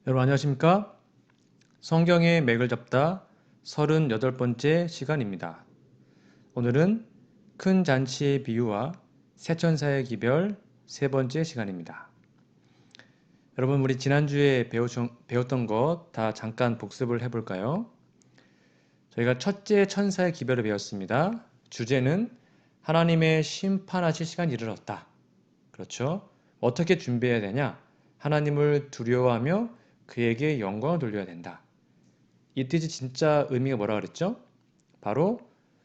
여러분 안녕하십니까? 성경의 맥을 잡다 38번째 시간입니다. 오늘은 큰 잔치의 비유와 새천사의 기별 세 번째 시간입니다. 여러분 우리 지난주에 배웠던 것 다 잠깐 복습을 해볼까요? 저희가 첫째 천사의 기별을 배웠습니다. 주제는 하나님의 심판하실 시간이 이르렀다. 그렇죠? 어떻게 준비해야 되냐? 하나님을 두려워하며 그에게 영광을 돌려야 된다. 이 뜻이 진짜 의미가 뭐라 그랬죠? 바로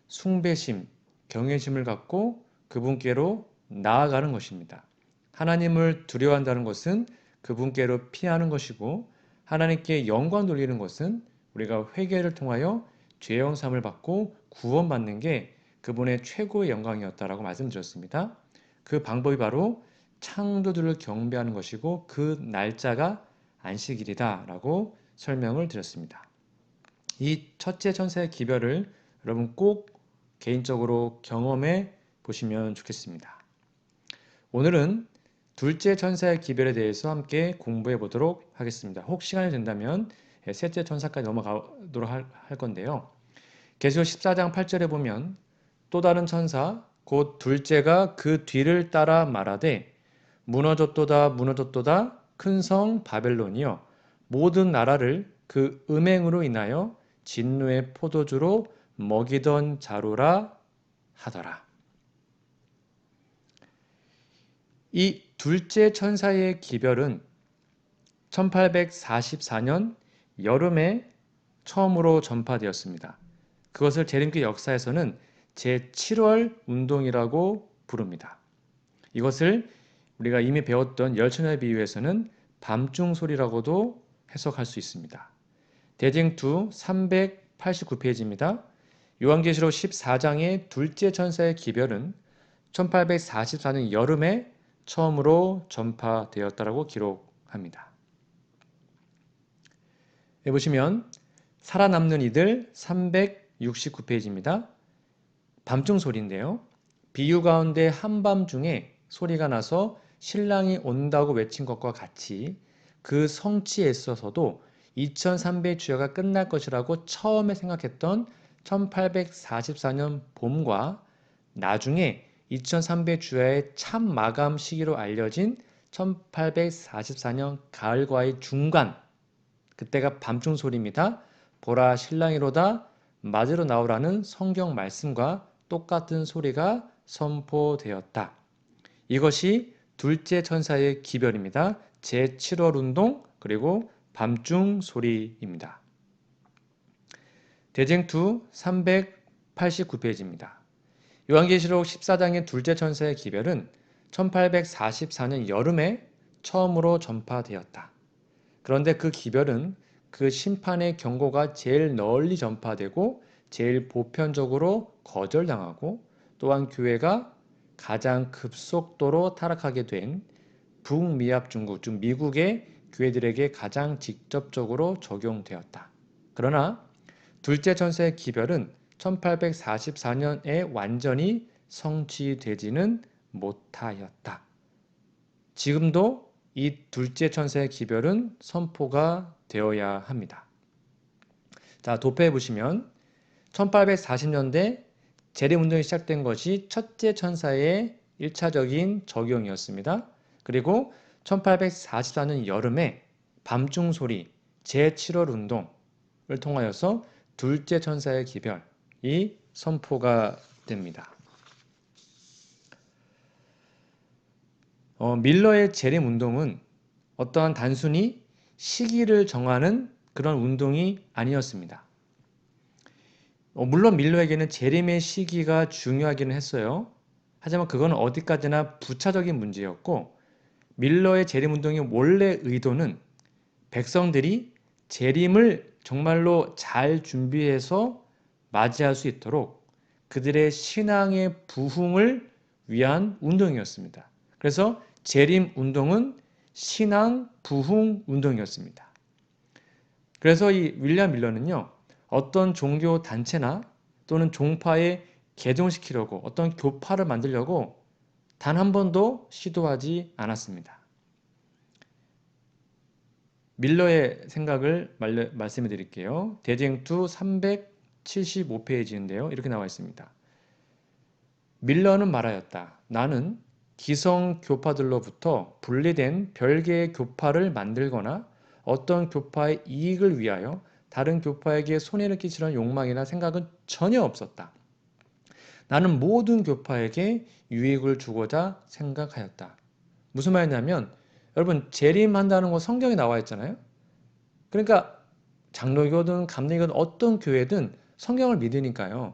숭배심, 경외심을 갖고 그분께로 나아가는 것입니다. 하나님을 두려워한다는 것은 그분께로 피하는 것이고 하나님께 영광 돌리는 것은 우리가 회개를 통하여 죄영 사함을 받고 구원받는 게 그분의 최고의 영광이었다라고 말씀드렸습니다. 그 방법이 바로 창조주를 경배하는 것이고 그 날짜가 안식일이다라고 설명을 드렸습니다. 이 첫째 천사의 기별을 여러분 꼭 개인적으로 경험해 보시면 좋겠습니다. 오늘은 둘째 천사의 기별에 대해서 함께 공부해 보도록 하겠습니다. 혹 시간이 된다면 셋째 천사까지 넘어가도록 할 건데요. 계시록 14장 8절에 보면 또 다른 천사 곧 둘째가 그 뒤를 따라 말하되 무너졌도다 무너졌도다 큰 성 바벨론이여 모든 나라를 그 음행으로 인하여 진노의 포도주로 먹이던 자루라 하더라. 이 둘째 천사의 기별은 1844년 여름에 처음으로 전파되었습니다. 그것을 재림교 역사에서는 제7월 운동이라고 부릅니다. 이것을 우리가 이미 배웠던 열처녀의 비유에서는 밤중 소리라고도 해석할 수 있습니다. 대쟁투 389페이지입니다. 요한계시록 14장의 둘째 천사의 기별은 1844년 여름에 처음으로 전파되었다고 기록합니다. 여기 보시면 살아남는 이들 369페이지입니다. 밤중 소리인데요. 비유 가운데 한밤중에 소리가 나서 신랑이 온다고 외친 것과 같이 그 성취에 있어서도 2300주야가 끝날 것이라고 처음에 생각했던 1844년 봄과 나중에 2300주야의 참 마감 시기로 알려진 1844년 가을과의 중간, 그때가 밤중 소리입니다. 보라 신랑이로다 맞으러 나오라는 성경 말씀과 똑같은 소리가 선포되었다. 이것이 둘째 천사의 기별입니다. 제7월 운동 그리고 밤중 소리입니다. 대쟁투 389페이지입니다. 요한계시록 14장의 둘째 천사의 기별은 1844년 여름에 처음으로 전파되었다. 그런데 그 기별은 그 심판의 경고가 제일 널리 전파되고 제일 보편적으로 거절당하고 또한 교회가 가장 급속도로 타락하게 된 북미합 중국, 즉 미국의 교회들에게 가장 직접적으로 적용되었다. 그러나 둘째 천사의 기별은 1844년에 완전히 성취되지는 못하였다. 지금도 이 둘째 천사의 기별은 선포가 되어야 합니다. 자, 도표에 보시면 1840년대 재림운동이 시작된 것이 첫째 천사의 1차적인 적용이었습니다. 그리고 1844년 여름에 밤중 소리 제7월 운동을 통하여서 둘째 천사의 기별이 선포가 됩니다. 밀러의 재림 운동은 어떠한 단순히 시기를 정하는 그런 운동이 아니었습니다. 물론 밀러에게는 재림의 시기가 중요하기는 했어요. 하지만 그건 어디까지나 부차적인 문제였고 밀러의 재림 운동의 원래 의도는 백성들이 재림을 정말로 잘 준비해서 맞이할 수 있도록 그들의 신앙의 부흥을 위한 운동이었습니다. 그래서 재림 운동은 신앙 부흥 운동이었습니다. 그래서 이 윌리엄 밀러는요, 어떤 종교 단체나 또는 종파에 개종시키려고 어떤 교파를 만들려고 단 한 번도 시도하지 않았습니다. 밀러의 생각을 말씀해 드릴게요. 대쟁투 375페이지인데요. 이렇게 나와 있습니다. 밀러는 말하였다. 나는 기성 교파들로부터 분리된 별개의 교파를 만들거나 어떤 교파의 이익을 위하여 다른 교파에게 손해를 끼치려는 욕망이나 생각은 전혀 없었다. 나는 모든 교파에게 유익을 주고자 생각하였다. 무슨 말이냐면 여러분 재림한다는 거 성경에 나와 있잖아요. 그러니까 장로교든 감리교든 어떤 교회든 성경을 믿으니까요.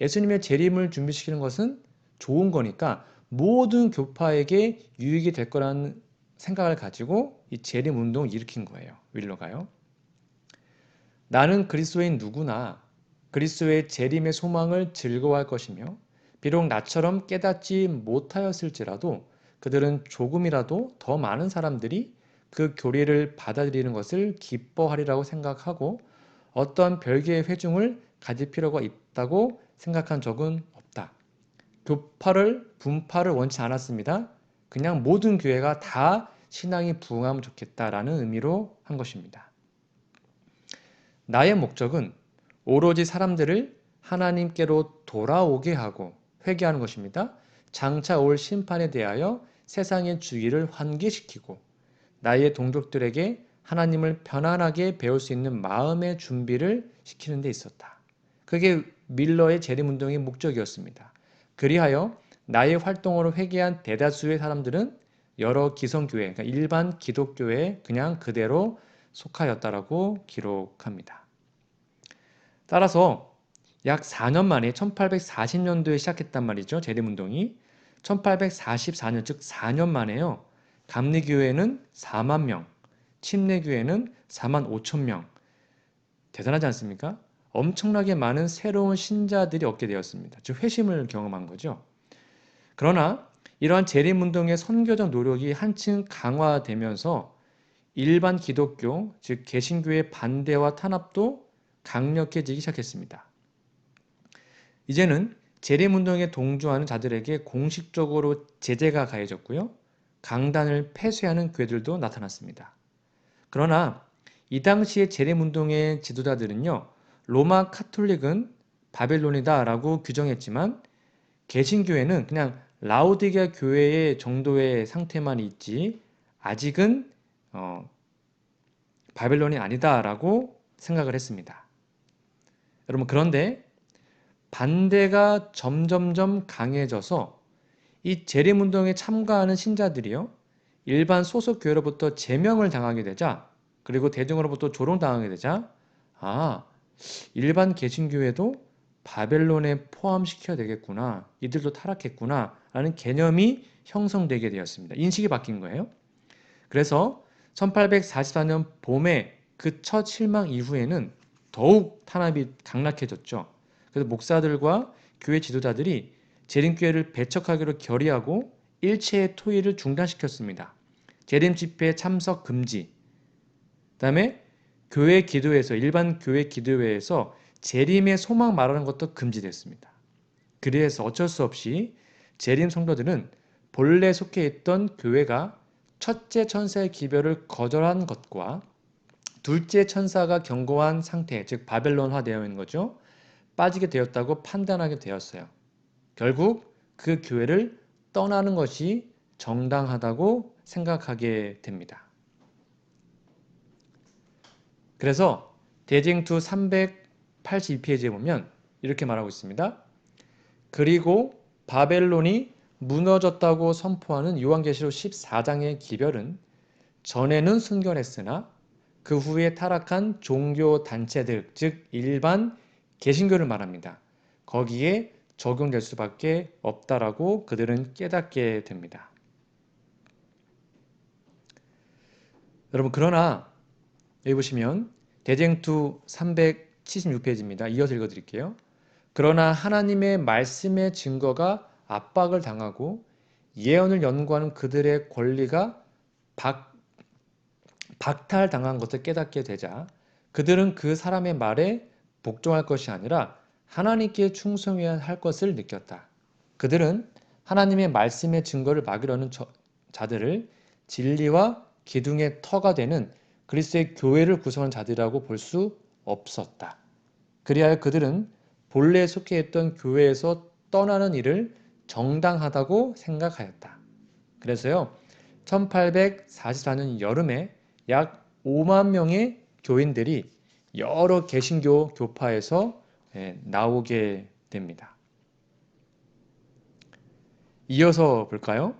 예수님의 재림을 준비시키는 것은 좋은 거니까 모든 교파에게 유익이 될 거라는 생각을 가지고 이 재림 운동을 일으킨 거예요. 윌러가요. 나는 그리스도인 누구나 그리스도의 재림의 소망을 즐거워할 것이며 비록 나처럼 깨닫지 못하였을지라도 그들은 조금이라도 더 많은 사람들이 그 교리를 받아들이는 것을 기뻐하리라고 생각하고 어떤 별개의 회중을 가질 필요가 있다고 생각한 적은 없다. 교파를 분파를 원치 않았습니다. 그냥 모든 교회가 다 신앙이 부흥하면 좋겠다라는 의미로 한 것입니다. 나의 목적은 오로지 사람들을 하나님께로 돌아오게 하고 회개하는 것입니다. 장차 올 심판에 대하여 세상의 주의를 환기시키고 나의 동족들에게 하나님을 편안하게 배울 수 있는 마음의 준비를 시키는 데 있었다. 그게 밀러의 재림운동의 목적이었습니다. 그리하여 나의 활동으로 회개한 대다수의 사람들은 여러 기성교회, 그러니까 일반 기독교에 그냥 그대로 속하였다라고 기록합니다. 따라서 약 4년 만에 1840년도에 시작했단 말이죠. 재림운동이. 1844년, 즉 4년 만에요. 감리교회는 4만 명, 침례교회는 4만 5천 명. 대단하지 않습니까? 엄청나게 많은 새로운 신자들이 얻게 되었습니다. 즉 회심을 경험한 거죠. 그러나 이러한 재림운동의 선교적 노력이 한층 강화되면서 일반 기독교, 즉 개신교의 반대와 탄압도 강력해지기 시작했습니다. 이제는 재림운동에 동조하는 자들에게 공식적으로 제재가 가해졌고요. 강단을 폐쇄하는 교회들도 나타났습니다. 그러나 이 당시의 재림운동의 지도자들은요. 로마 카톨릭은 바벨론이다 라고 규정했지만 개신교회는 그냥 라오디게아 교회의 정도의 상태만 있지 아직은 바벨론이 아니다 라고 생각을 했습니다. 여러분 그런데 반대가 점점점 강해져서 이 재림운동에 참가하는 신자들이요. 일반 소속 교회로부터 제명을 당하게 되자 그리고 대중으로부터 조롱당하게 되자 일반 개신교회도 바벨론에 포함시켜야 되겠구나. 이들도 타락했구나. 라는 개념이 형성되게 되었습니다. 인식이 바뀐 거예요. 그래서 1844년 봄에 그 첫 실망 이후에는 더욱 탄압이 강력해졌죠. 그래서 목사들과 교회 지도자들이 재림교회를 배척하기로 결의하고 일체의 토의를 중단시켰습니다. 재림 집회 참석 금지. 그다음에 교회 기도회에서 일반 교회 기도회에서 재림의 소망 말하는 것도 금지됐습니다. 그래서 어쩔 수 없이 재림 성도들은 본래 속해 있던 교회가 첫째 천사의 기별을 거절한 것과 둘째 천사가 경고한 상태, 즉 바벨론화 되어 있는 거죠. 빠지게 되었다고 판단하게 되었어요. 결국 그 교회를 떠나는 것이 정당하다고 생각하게 됩니다. 그래서 대쟁투 382페이지에 보면 이렇게 말하고 있습니다. 그리고 바벨론이 무너졌다고 선포하는 요한계시록 14장의 기별은 전에는 순결했으나 그 후에 타락한 종교 단체들, 즉 일반 개신교를 말합니다. 거기에 적용될 수밖에 없다라고 그들은 깨닫게 됩니다. 여러분 그러나 여기 보시면 대쟁투 376페이지입니다. 이어서 읽어드릴게요. 그러나 하나님의 말씀의 증거가 압박을 당하고 예언을 연구하는 그들의 권리가 박탈당한 것을 깨닫게 되자 그들은 그 사람의 말에 복종할 것이 아니라 하나님께 충성해야 할 것을 느꼈다. 그들은 하나님의 말씀의 증거를 막으려는 자들을 진리와 기둥의 터가 되는 그리스도의 교회를 구성한 자들이라고 볼 수 없었다. 그리하여 그들은 본래 속해 있던 교회에서 떠나는 일을 정당하다고 생각하였다. 그래서요, 1844년 여름에 약 5만 명의 교인들이 여러 개신교 교파에서 나오게 됩니다. 이어서 볼까요?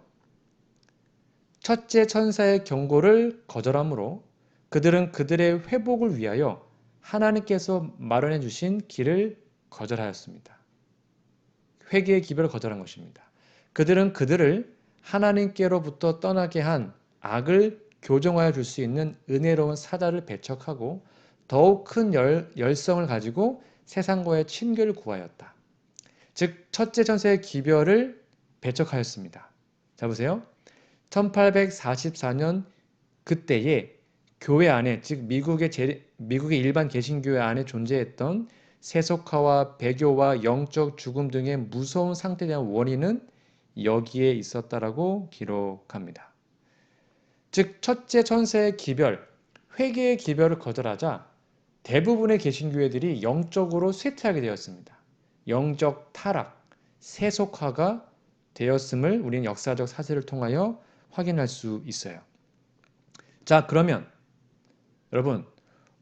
첫째 천사의 경고를 거절하므로 그들은 그들의 회복을 위하여 하나님께서 마련해 주신 길을 거절하였습니다. 회개의 기별을 거절한 것입니다. 그들은 그들을 하나님께로부터 떠나게 한 악을 교정하여 줄 수 있는 은혜로운 사자를 배척하고 더욱 큰 열성을 가지고 세상과의 친교를 구하였다. 즉 첫째 천사의 기별을 배척하였습니다. 자 보세요. 1844년 그때에 교회 안에, 즉 미국의 일반 개신교회 안에 존재했던 세속화와 배교와 영적 죽음 등의 무서운 상태에 대한 원인은 여기에 있었다라고 기록합니다. 즉 첫째 천사의 기별, 회개의 기별을 거절하자 대부분의 개신교회들이 영적으로 쇠퇴하게 되었습니다. 영적 타락, 세속화가 되었음을 우리는 역사적 사실을 통하여 확인할 수 있어요. 자, 그러면 여러분,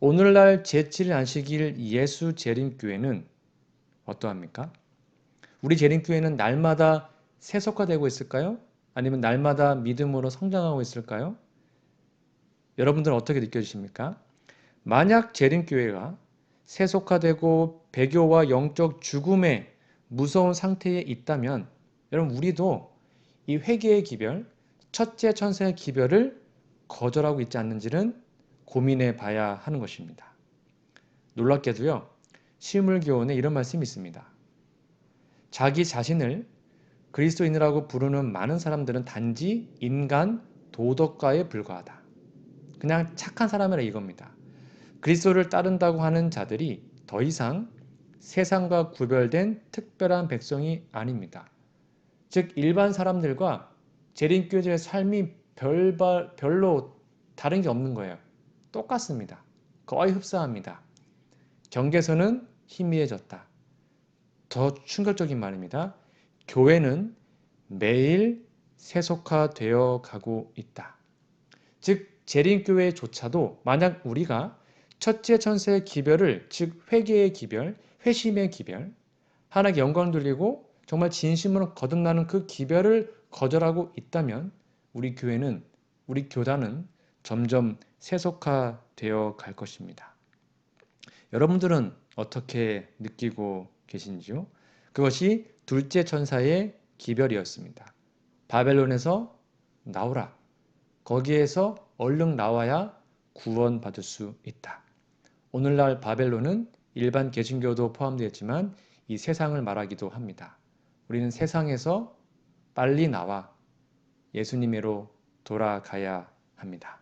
오늘날 제7일 안식일 예수 재림교회는 어떠합니까? 우리 재림교회는 날마다 세속화되고 있을까요? 아니면 날마다 믿음으로 성장하고 있을까요? 여러분들은 어떻게 느껴지십니까? 만약 재림교회가 세속화되고 배교와 영적 죽음의 무서운 상태에 있다면 여러분 우리도 이 회개의 기별, 첫째 천사의 기별을 거절하고 있지 않는지는 고민해 봐야 하는 것입니다. 놀랍게도요. 시물교훈에 이런 말씀이 있습니다. 자기 자신을 그리스도인이라고 부르는 많은 사람들은 단지 인간 도덕가에 불과하다. 그냥 착한 사람이라 이겁니다. 그리스도를 따른다고 하는 자들이 더 이상 세상과 구별된 특별한 백성이 아닙니다. 즉 일반 사람들과 재림교회의 삶이 별로 다른 게 없는 거예요. 똑같습니다. 거의 흡사합니다. 경계선은 희미해졌다. 더 충격적인 말입니다. 교회는 매일 세속화되어 가고 있다. 즉 재림교회조차도 만약 우리가 첫째 천사의 기별을, 즉 회개의 기별, 회심의 기별, 하나님께 영광 돌리고 정말 진심으로 거듭나는 그 기별을 거절하고 있다면 우리 교회는, 우리 교단은 점점 세속화되어 갈 것입니다. 여러분들은 어떻게 느끼고 계신지요? 그것이 둘째 천사의 기별이었습니다. 바벨론에서 나오라. 거기에서 얼른 나와야 구원받을 수 있다. 오늘날 바벨론은 일반 개신교도 포함되어 있지만 이 세상을 말하기도 합니다. 우리는 세상에서 빨리 나와 예수님으로 돌아가야 합니다.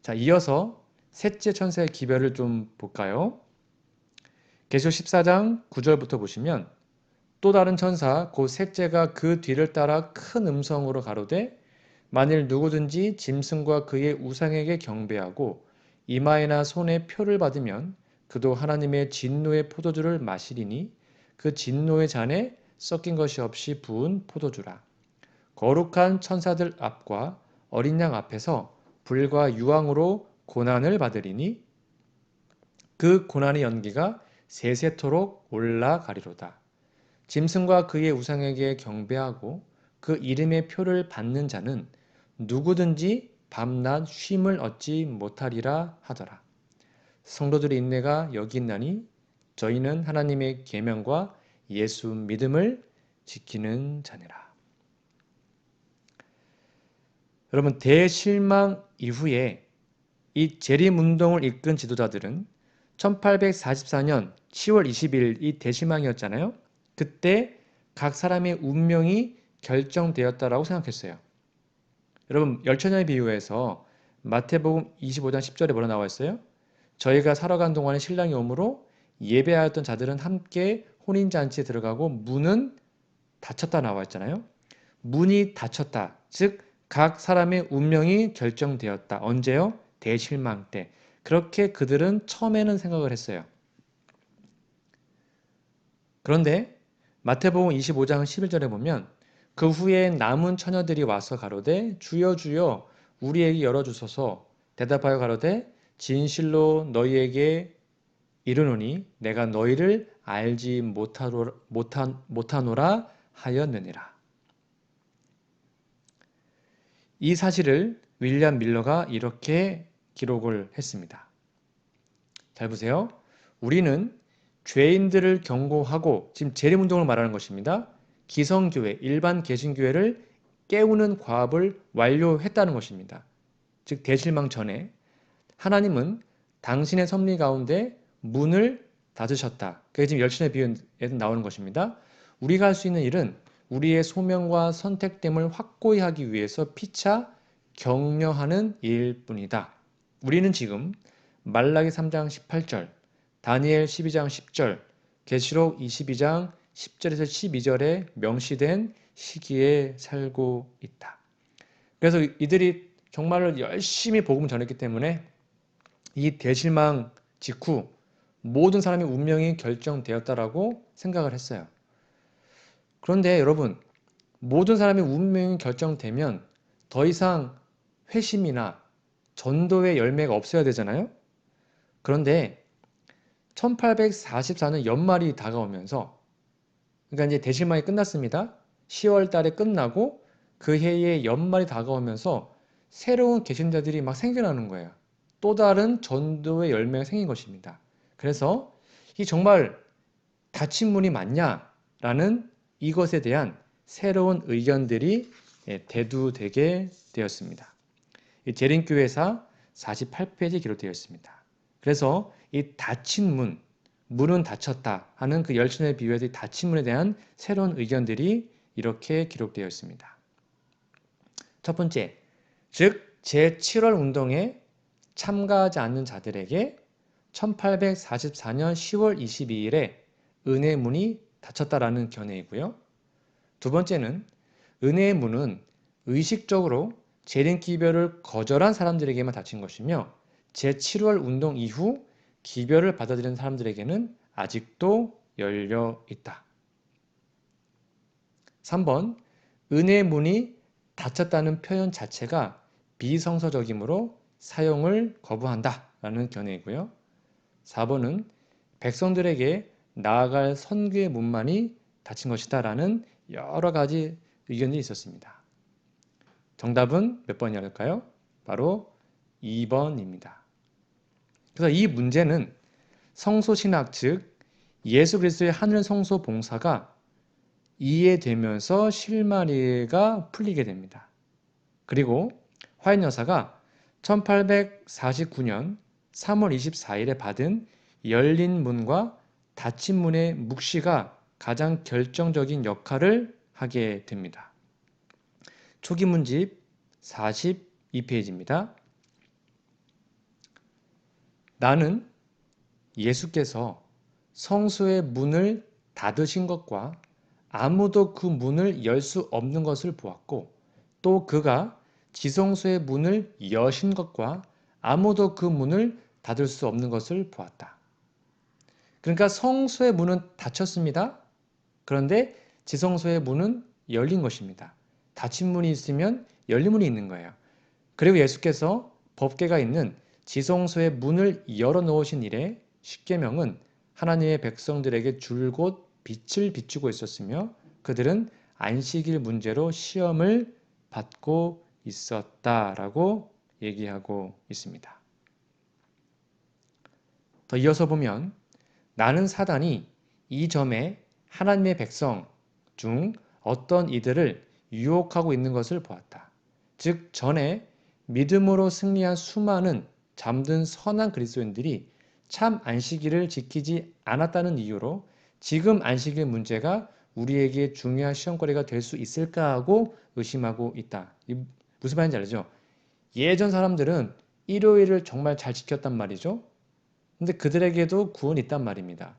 자, 이어서 셋째 천사의 기별을 좀 볼까요? 계시록 14장 9절부터 보시면 또 다른 천사 곧 셋째가 그 뒤를 따라 큰 음성으로 가로되 만일 누구든지 짐승과 그의 우상에게 경배하고 이마에나 손에 표를 받으면 그도 하나님의 진노의 포도주를 마시리니 그 진노의 잔에 섞인 것이 없이 부은 포도주라. 거룩한 천사들 앞과 어린 양 앞에서 불과 유황으로 고난을 받으리니 그 고난의 연기가 세세토록 올라가리로다. 짐승과 그의 우상에게 경배하고 그 이름의 표를 받는 자는 누구든지 밤낮 쉼을 얻지 못하리라 하더라. 성도들의 인내가 여기 있나니 저희는 하나님의 계명과 예수 믿음을 지키는 자니라. 여러분 대실망 이후에 이 재림운동을 이끈 지도자들은 1844년 10월 20일 이 대실망이었잖아요. 그때 각 사람의 운명이 결정되었다라고 생각했어요. 여러분 열처녀의 비유에서 마태복음 25장 10절에 뭐라 나와 있어요? 저희가 살아간 동안에 신랑이 오므로 예배하였던 자들은 함께 혼인잔치에 들어가고 문은 닫혔다 나와 있잖아요. 문이 닫혔다. 즉 각 사람의 운명이 결정되었다. 언제요? 대실망 때. 그렇게 그들은 처음에는 생각을 했어요. 그런데 마태복음 25장 11절에 보면 그 후에 남은 처녀들이 와서 가로되 주여 주여 우리에게 열어주소서 대답하여 가로되 진실로 너희에게 이르노니 내가 너희를 알지 못하노라 하였느니라. 이 사실을 윌리엄 밀러가 이렇게 기록을 했습니다. 잘 보세요. 우리는 죄인들을 경고하고 지금 재림운동을 말하는 것입니다. 기성교회, 일반 개신교회를 깨우는 과업을 완료했다는 것입니다. 즉 대실망 전에 하나님은 당신의 섭리 가운데 문을 닫으셨다. 그게 지금 열신의 비유에서 나오는 것입니다. 우리가 할 수 있는 일은 우리의 소명과 선택됨을 확고히 하기 위해서 피차 격려하는 일뿐이다. 우리는 지금 말라기 3장 18절, 다니엘 12장 10절, 계시록 22장 10절에서 12절에 명시된 시기에 살고 있다. 그래서 이들이 정말로 열심히 복음을 전했기 때문에 이 대실망 직후 모든 사람의 운명이 결정되었다라고 생각을 했어요. 그런데 여러분, 모든 사람의 운명이 결정되면 더 이상 회심이나 전도의 열매가 없어야 되잖아요. 그런데 1844년 연말이 다가오면서 그러니까 이제 대실망이 끝났습니다. 10월 달에 끝나고 그 해에 연말이 다가오면서 새로운 개신자들이 막 생겨나는 거예요. 또 다른 전도의 열매가 생긴 것입니다. 그래서 이 정말 닫힌 문이 맞냐라는 이것에 대한 새로운 의견들이 대두되게 되었습니다. 재림교회사 48페이지에 기록되어 있습니다. 그래서 이 닫힌 문은 닫혔다 하는 그 열신의 비유에서 닫힌 문에 대한 새로운 의견들이 이렇게 기록되어 있습니다. 첫 번째, 즉 제7월 운동에 참가하지 않는 자들에게 1844년 10월 22일에 은혜의 문이 닫혔다라는 견해이고요. 두 번째는 은혜의 문은 의식적으로 재림기별을 거절한 사람들에게만 닫힌 것이며 제7월 운동 이후 기별을 받아들이는 사람들에게는 아직도 열려 있다. 3번, 은혜의 문이 닫혔다는 표현 자체가 비성서적이므로 사용을 거부한다 라는 견해이고요. 4번은 백성들에게 나아갈 선교의 문만이 닫힌 것이다 라는 여러 가지 의견이 있었습니다. 정답은 몇 번이었을까요? 바로 2번입니다. 그래서 이 문제는 성소신학 즉 예수 그리스도의 하늘 성소 봉사가 이해되면서 실마리가 풀리게 됩니다. 그리고 화인 여사가 1849년 3월 24일에 받은 열린 문과 닫힌 문의 묵시가 가장 결정적인 역할을 하게 됩니다. 초기 문집 42페이지입니다. 나는 예수께서 성소의 문을 닫으신 것과 아무도 그 문을 열 수 없는 것을 보았고 또 그가 지성소의 문을 여신 것과 아무도 그 문을 닫을 수 없는 것을 보았다. 그러니까 성소의 문은 닫혔습니다. 그런데 지성소의 문은 열린 것입니다. 닫힌 문이 있으면 열린 문이 있는 거예요. 그리고 예수께서 법궤가 있는 지성소의 문을 열어놓으신 이래 십계명은 하나님의 백성들에게 줄곧 빛을 비추고 있었으며 그들은 안식일 문제로 시험을 받고 있었다라고 얘기하고 있습니다. 더 이어서 보면 나는 사단이 이 점에 하나님의 백성 중 어떤 이들을 유혹하고 있는 것을 보았다. 즉 전에 믿음으로 승리한 수많은 잠든 선한 그리스도인들이 참 안식일을 지키지 않았다는 이유로 지금 안식일 문제가 우리에게 중요한 시험거리가 될 수 있을까 하고 의심하고 있다. 무슨 말인지 알죠? 예전 사람들은 일요일을 정말 잘 지켰단 말이죠. 근데 그들에게도 구원이 있단 말입니다.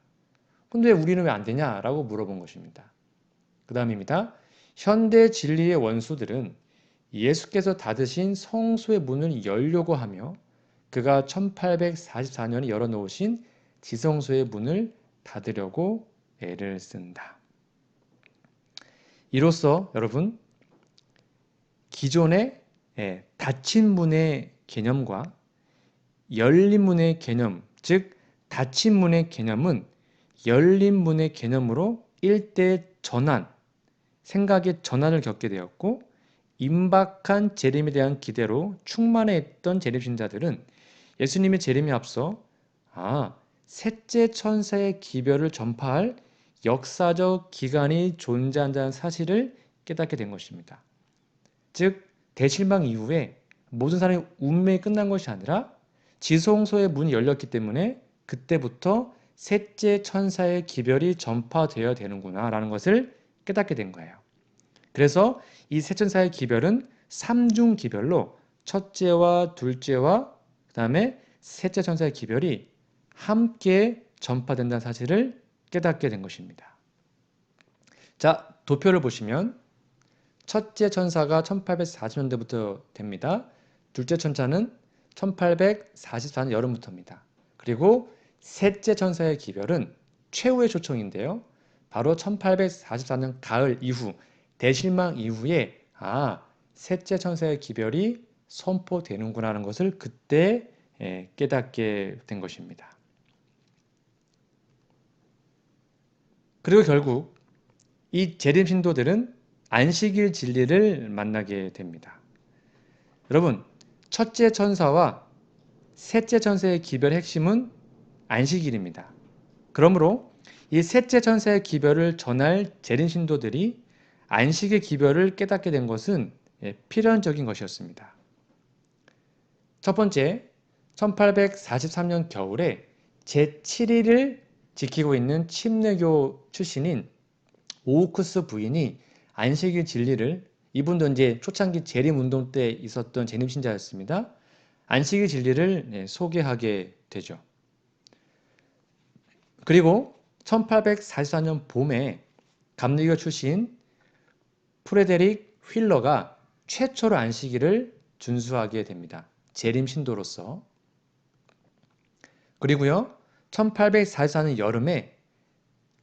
근데 우리는 왜 안 되냐라고 물어본 것입니다. 그 다음입니다. 현대 진리의 원수들은 예수께서 닫으신 성소의 문을 열려고 하며 그가 1844년에 열어놓으신 지성소의 문을 닫으려고 애를 쓴다. 이로써 여러분, 기존의 닫힌 문의 개념과 열린 문의 개념, 즉 닫힌 문의 개념은 열린 문의 개념으로 일대 전환, 생각의 전환을 겪게 되었고, 임박한 재림에 대한 기대로 충만했던 재림신자들은 예수님의 재림에 앞서 셋째 천사의 기별을 전파할 역사적 기간이 존재한다는 사실을 깨닫게 된 것입니다. 즉 대실망 이후에 모든 사람의 운명이 끝난 것이 아니라 지성소의 문이 열렸기 때문에 그때부터 셋째 천사의 기별이 전파되어야 되는구나 라는 것을 깨닫게 된 거예요. 그래서 이 셋째 천사의 기별은 삼중 기별로 첫째와 둘째와 그 다음에 셋째 천사의 기별이 함께 전파된다는 사실을 깨닫게 된 것입니다. 자, 도표를 보시면 첫째 천사가 1840년대부터 됩니다. 둘째 천사는 1844년 여름부터입니다. 그리고 셋째 천사의 기별은 최후의 초청인데요. 바로 1844년 가을 이후, 대실망 이후에 셋째 천사의 기별이 선포되는구나 하는 것을 그때 깨닫게 된 것입니다. 그리고 결국 이 재림 신도들은 안식일 진리를 만나게 됩니다. 여러분, 첫째 천사와 셋째 천사의 기별의 핵심은 안식일입니다. 그러므로 이 셋째 천사의 기별을 전할 재림 신도들이 안식의 기별을 깨닫게 된 것은 필연적인 것이었습니다. 첫 번째, 1843년 겨울에 제7일을 지키고 있는 침례교 출신인 오우쿠스 부인이 안식일 진리를, 이분도 이제 초창기 재림운동 때 있었던 재림신자였습니다. 안식일 진리를 소개하게 되죠. 그리고 1844년 봄에 감리교 출신 프레데릭 휠러가 최초로 안식일을 준수하게 됩니다. 재림 신도로서. 그리고요, 1844년 여름에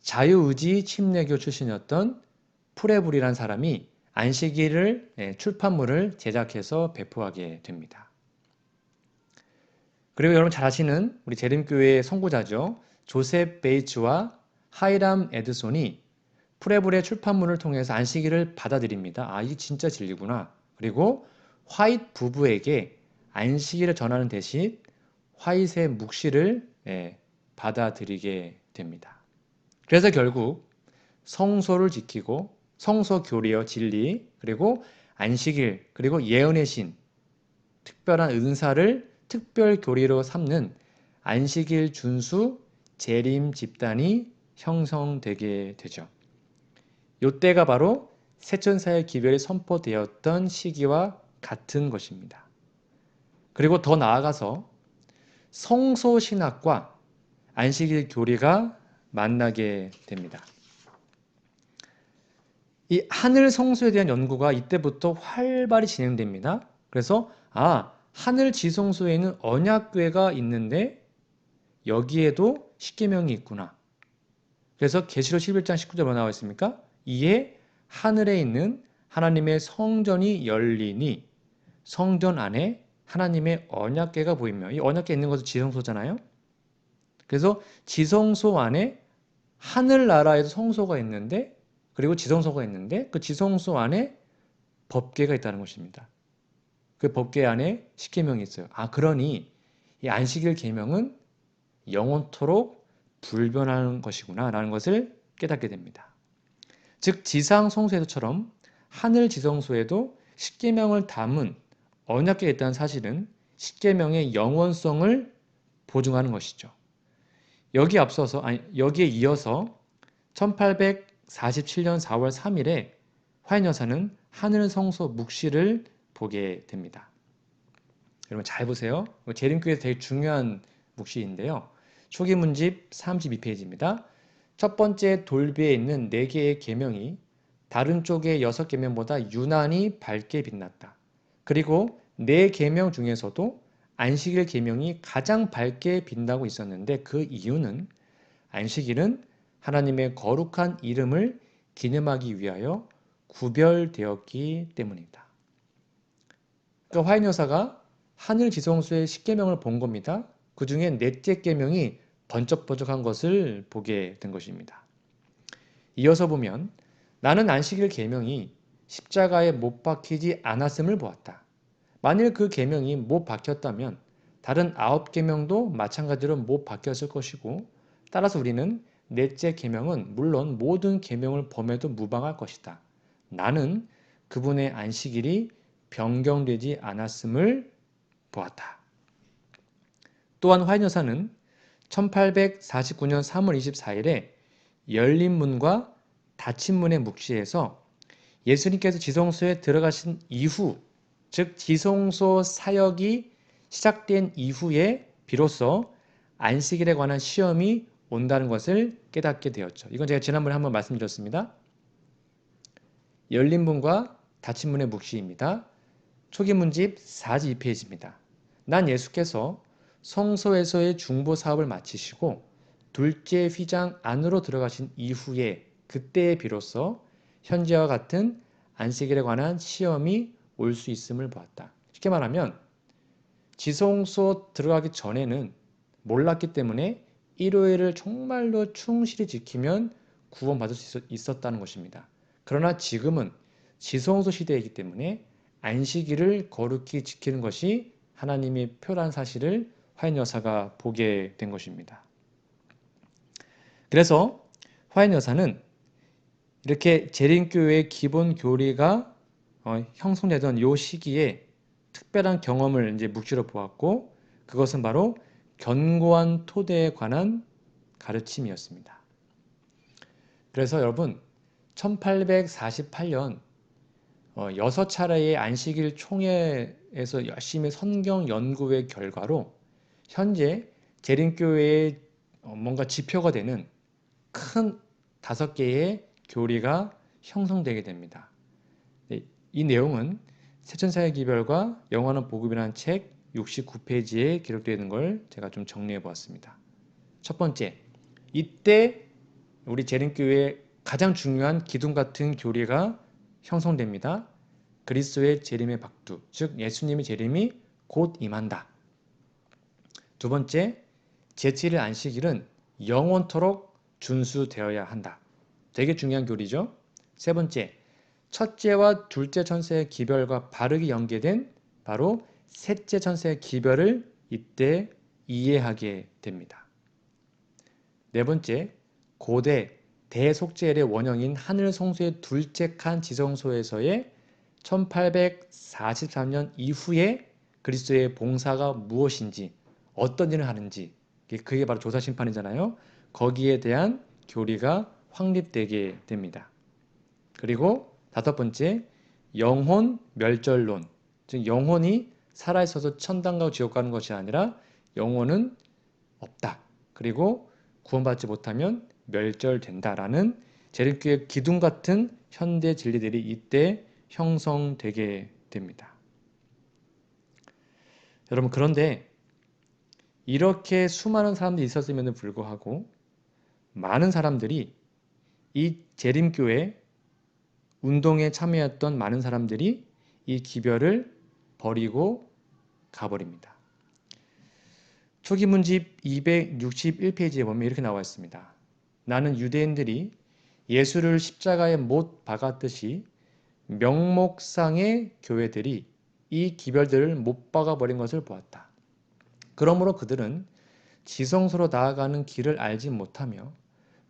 자유의지 침례교 출신이었던 프레불이라는 사람이 안식일을 출판물을 제작해서 배포하게 됩니다. 그리고 여러분 잘 아시는 우리 재림교회의 선구자죠. 조셉 베이츠와 하이람 에드손이 프레불의 출판물을 통해서 안식일을 받아들입니다. 이게 진짜 진리구나. 그리고 화이트 부부에게 안식일을 전하는 대신 화이트의 묵시를 받아들이게 됩니다. 그래서 결국 성소를 지키고 성소 교리와 진리, 그리고 안식일, 그리고 예언의 신, 특별한 은사를 특별 교리로 삼는 안식일 준수 재림 집단이 형성되게 되죠. 이때가 바로 새천사의 기별이 선포되었던 시기와 같은 것입니다. 그리고 더 나아가서 성소신학과 안식일 교리가 만나게 됩니다. 이 하늘 성소에 대한 연구가 이때부터 활발히 진행됩니다. 그래서 하늘 지성소에는 언약궤가 있는데 여기에도 십계명이 있구나. 그래서 계시록 11장 19절에 뭐라고 나와 있습니까? 이에 하늘에 있는 하나님의 성전이 열리니 성전 안에 하나님의 언약궤가 보이며, 이 언약궤 있는 것은 지성소잖아요. 그래서 지성소 안에 하늘나라에도 성소가 있는데, 그리고 지성소가 있는데 그 지성소 안에 법궤가 있다는 것입니다. 그 법궤 안에 십계명이 있어요. 그러니 이 안식일 계명은 영원토록 불변하는 것이구나 라는 것을 깨닫게 됩니다. 즉 지상 성소에서처럼 하늘 지성소에도 십계명을 담은 언약궤가 있다는 사실은 십계명의 영원성을 보증하는 것이죠. 여기에 이어서 1847년 4월 3일에 화인 여사는 하늘 성소 묵시를 보게 됩니다. 여러분 잘 보세요. 재림교회에서 되게 중요한 묵시인데요. 초기 문집 32페이지입니다. 첫 번째 돌비에 있는 4개의 계명이 다른 쪽의 6계명보다 유난히 밝게 빛났다. 그리고 4계명 중에서도 안식일 계명이 가장 밝게 빛나고 있었는데 그 이유는 안식일은 하나님의 거룩한 이름을 기념하기 위하여 구별되었기 때문이다. 그러니까 화인 여사가 하늘 지성소의 십계명을 본 겁니다. 그 중에 넷째 계명이 번쩍번쩍한 것을 보게 된 것입니다. 이어서 보면 나는 안식일 계명이 십자가에 못 박히지 않았음을 보았다. 만일 그 계명이 못 박혔다면 다른 9계명도 마찬가지로 못 박혔을 것이고 따라서 우리는 넷째 계명은 물론 모든 계명을 범해도 무방할 것이다. 나는 그분의 안식일이 변경되지 않았음을 보았다. 또한 화인 여사는 1849년 3월 24일에 열린 문과 닫힌 문의 묵시에서 예수님께서 지성소에 들어가신 이후, 즉 지성소 사역이 시작된 이후에 비로소 안식일에 관한 시험이 온다는 것을 깨닫게 되었죠. 이건 제가 지난번에 한번 말씀드렸습니다. 열린 문과 닫힌 문의 묵시입니다. 초기 문집 42페이지입니다. 난 예수께서 성소에서의 중보 사업을 마치시고 둘째 휘장 안으로 들어가신 이후에 그때에 비로소 현재와 같은 안식일에 관한 시험이 올 수 있음을 보았다. 쉽게 말하면 지성소 들어가기 전에는 몰랐기 때문에 일요일을 정말로 충실히 지키면 구원받을 수 있었다는 것입니다. 그러나 지금은 지성소 시대이기 때문에 안식일을 거룩히 지키는 것이 하나님의 표란 사실을 화인 여사가 보게 된 것입니다. 그래서 화인 여사는 이렇게 재림교회의 기본 교리가 형성되던 이 시기에 특별한 경험을 이제 묵시로 보았고 그것은 바로 견고한 토대에 관한 가르침이었습니다. 그래서 여러분 1848년 6차례의 안식일 총회에서 열심히 성경 연구의 결과로 현재 재림교회의 뭔가 지표가 되는 큰 5개의 교리가 형성되게 됩니다. 이 내용은 세천사의 기별과 영원한 복음이라는 책 69페이지에 기록되어 있는 걸 제가 좀 정리해 보았습니다. 첫 번째, 이때 우리 재림교회의 가장 중요한 기둥 같은 교리가 형성됩니다. 그리스도의 재림의 박두, 즉 예수님의 재림이 곧 임한다. 두 번째, 제7일 안식일은 영원토록 준수되어야 한다. 되게 중요한 교리죠. 세 번째, 첫째와 둘째 천사의 기별과 바르게 연계된 바로 셋째 천사의 기별을 이때 이해하게 됩니다. 네 번째, 고대 대속죄일의 원형인 하늘 성소의 둘째 칸 지성소에서의 1843년 이후에 그리스도의 봉사가 무엇인지 어떤 일을 하는지 그게 바로 조사심판이잖아요. 거기에 대한 교리가 확립되게 됩니다. 그리고 다섯 번째, 영혼 멸절론, 즉 영혼이 살아있어서 천당과 지옥 가는 것이 아니라 영혼은 없다. 그리고 구원받지 못하면 멸절된다라는 재림교의 기둥 같은 현대 진리들이 이때 형성되게 됩니다. 여러분 그런데 이렇게 수많은 사람들이 있었음에도 불구하고 많은 사람들이 이 재림교회 운동에 참여했던 많은 사람들이 이 기별을 버리고 가버립니다. 초기 문집 261페이지에 보면 이렇게 나와 있습니다. 나는 유대인들이 예수를 십자가에 못 박았듯이 명목상의 교회들이 이 기별들을 못 박아버린 것을 보았다. 그러므로 그들은 지성소로 나아가는 길을 알지 못하며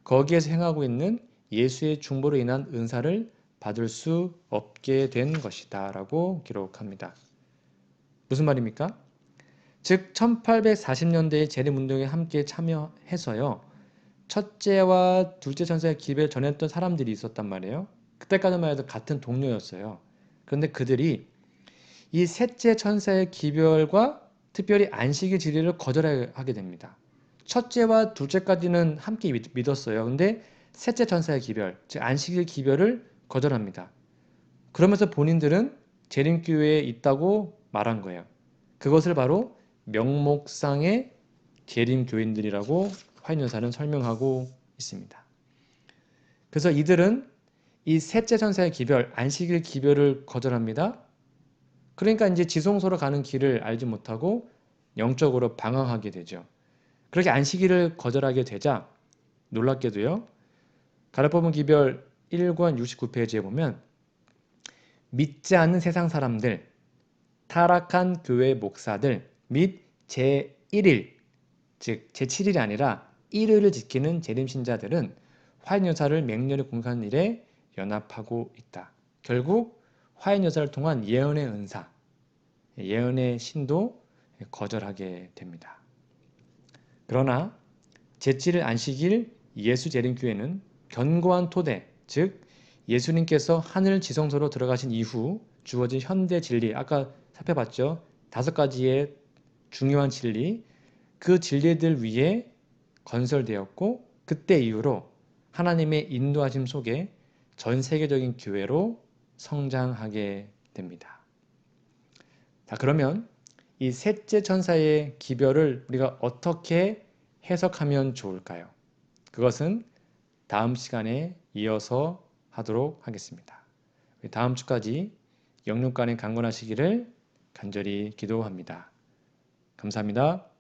거기에서 행하고 있는 예수의 중보로 인한 은사를 받을 수 없게 된 것이다 라고 기록합니다. 무슨 말입니까? 즉 1840년대의 재림운동에 함께 참여해서요. 첫째와 둘째 천사의 기별을 전했던 사람들이 있었단 말이에요. 그때까지만 해도 같은 동료였어요. 그런데 그들이 이 셋째 천사의 기별과 특별히 안식일 진리를 거절하게 됩니다. 첫째와 둘째까지는 함께 믿었어요. 근데 셋째 천사의 기별, 즉 안식일 기별을 거절합니다. 그러면서 본인들은 재림교회에 있다고 말한 거예요. 그것을 바로 명목상의 재림교인들이라고 화인연사는 설명하고 있습니다. 그래서 이들은 이 셋째 천사의 기별, 안식일 기별을 거절합니다. 그러니까 이제 지성소로 가는 길을 알지 못하고 영적으로 방황하게 되죠. 그렇게 안식일을 거절하게 되자 놀랍게도요. 가르법은 기별 1권 69페이지에 보면 믿지 않는 세상 사람들, 타락한 교회 목사들 및 제1일, 즉 제7일이 아니라 1일을 지키는 재림신자들은 화인여사를 맹렬히 공격하는 일에 연합하고 있다. 결국 화인여사를 통한 예언의 은사, 예언의 신도 거절하게 됩니다. 그러나 제7일 안식일 예수 재림교회는 견고한 토대, 즉 예수님께서 하늘 지성소로 들어가신 이후 주어진 현대 진리, 아까 살펴봤죠? 5가지의 중요한 진리, 그 진리들 위에 건설되었고 그때 이후로 하나님의 인도하심 속에 전 세계적인 교회로 성장하게 됩니다. 자, 그러면 이 셋째 천사의 기별을 우리가 어떻게 해석하면 좋을까요? 그것은 다음 시간에 이어서 하도록 하겠습니다. 다음 주까지 영육간에 강건하시기를 간절히 기도합니다. 감사합니다.